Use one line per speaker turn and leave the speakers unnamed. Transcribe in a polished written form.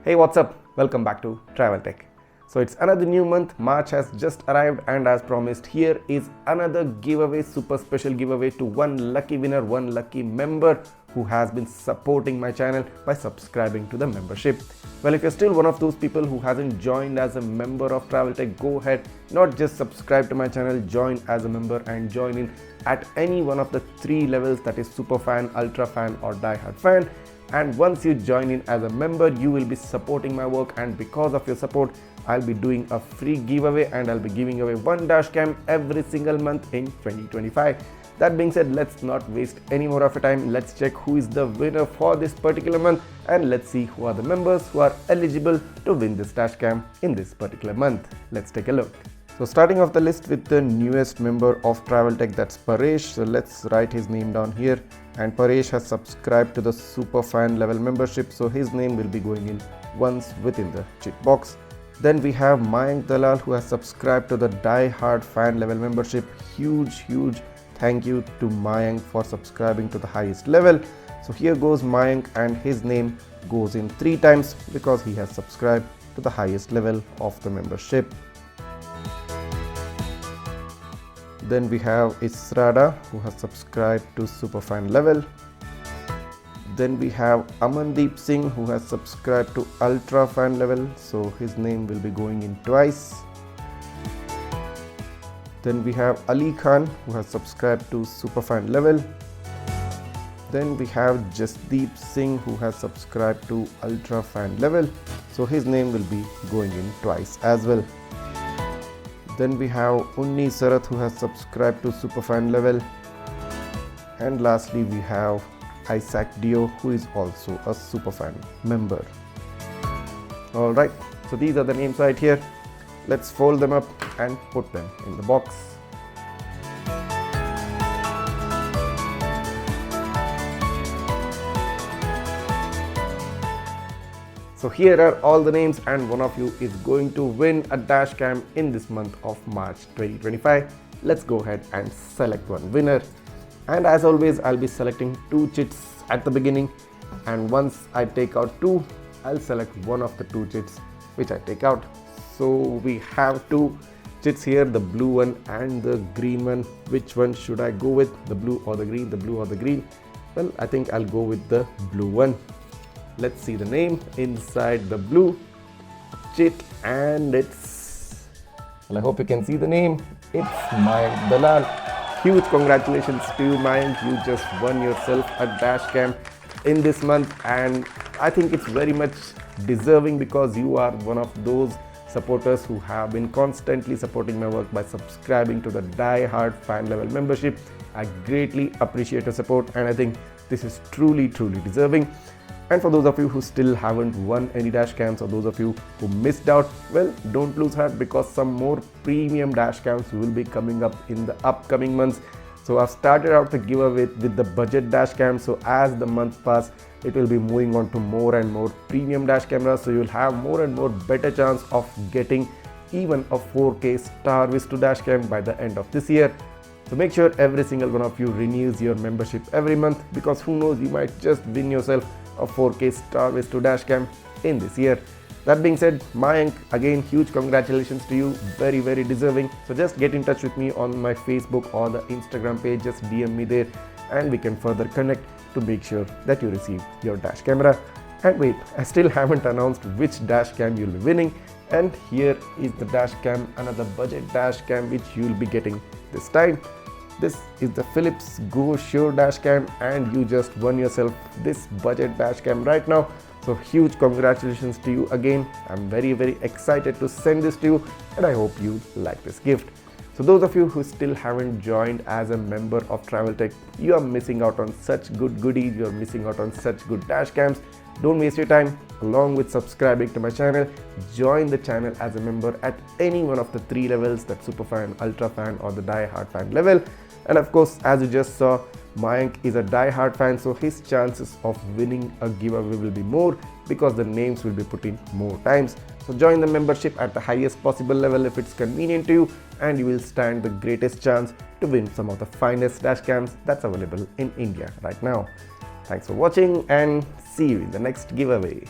Hey, what's up? Welcome back to Travel Tech. So it's another new month. March has just arrived, and as promised, here is another giveaway, super special giveaway to one lucky winner, one lucky member who has been supporting my channel by subscribing to the membership. Well, if you're still one of those people who hasn't joined as a member of Travel Tech, go ahead, not just subscribe to my channel, join as a member and join in at any one of the three levels, that is super fan, ultra fan or die hard fan. And once you join in as a member, you will be supporting my work, and because of your support, I'll be doing a free giveaway and I'll be giving away one dash cam every single month in 2025. That being said, let's not waste any more of your time. Let's check who is the winner for this particular month, and let's see who are the members who are eligible to win this dash cam in this particular month. Let's take a look. So starting off the list with the newest member of Travel Tech, that's Paresh. So let's write his name down here. And Paresh has subscribed to the super fan level membership, so his name will be going in once within the check box. Then we have Mayank Dalal, who has subscribed to the die hard fan level membership. Huge thank you to Mayank for subscribing to the highest level. So here goes Mayank, and his name goes in 3 times because he has subscribed to the highest level of the membership. Then we have Israda, who has subscribed to Superfan level. Then we have Amandeep Singh, who has subscribed to Ultra Fan level, so his name will be going in twice. Then we have Ali Khan, who has subscribed to Superfan level. Then we have Jasdeep Singh, who has subscribed to Ultra Fan level, so his name will be going in twice as well. Then we have Unni Sarath, who has subscribed to Superfan level. And lastly, we have Isaac Dio, who is also a Superfan member. Alright, so these are the names right here. Let's fold them up and put them in the box. So here are all the names, and one of you is going to win a dash cam in this month of March 2025. Let's go ahead and select one winner. And as always, I'll be selecting 2 chits at the beginning, and once I take out 2, I'll select one of the 2 chits which I take out. So we have 2 chits here, the blue one and the green one. Which one should I go with, the blue or the green? The blue or the green? Well, I think I'll go with the blue one. Let's see the name inside the blue chit, and it's, well, I hope you can see the name. It's Mayank Dalal. Huge congratulations to you, Mayank. You just won yourself a dash cam in this month, and I think it's very much deserving because you are one of those supporters who have been constantly supporting my work by subscribing to the die hard fan level membership. I greatly appreciate your support, and I think this is truly deserving. And for those of you who still haven't won any dash cams, or those of you who missed out, well, don't lose heart, because some more premium dash cams will be coming up in the upcoming months. So I've started out the giveaway with the budget dash cam. So as the months pass, it will be moving on to more and more premium dash cameras. So you'll have more and more better chance of getting even a 4K Star Vista dash cam by the end of this year. So make sure every single one of you renews your membership every month, because who knows, you might just win yourself a 4K Star Vista dash cam in this year. That being said, Mayank, again, huge congratulations to you, very deserving. So just get in touch with me on my Facebook or the Instagram page, just DM me there, and we can further connect to make sure that you receive your dash camera. And wait, I still haven't announced which dash cam you'll be winning, and here is the dash cam, another budget dash cam which you'll be getting this time. This is the Philips Go Sure dash cam, and you just won yourself this budget dash cam right now. So huge congratulations to you again. I'm very excited to send this to you, and I hope you like this gift. So those of you who still haven't joined as a member of Travel Tech, you are missing out on such good goodies, you're missing out on such good dash cams. Don't waste your time. Along with subscribing to my channel, join the channel as a member at any one of the 3 levels, that Superfan, Ultra Fan or the Die Hard Fan level. And of course, as you just saw, Mayank is a die-hard fan, so his chances of winning a giveaway will be more because the names will be put in more times. So join the membership at the highest possible level if it's convenient to you, and you will stand the greatest chance to win some of the finest dash cams that's available in India right now. Thanks for watching, and see you in the next giveaway.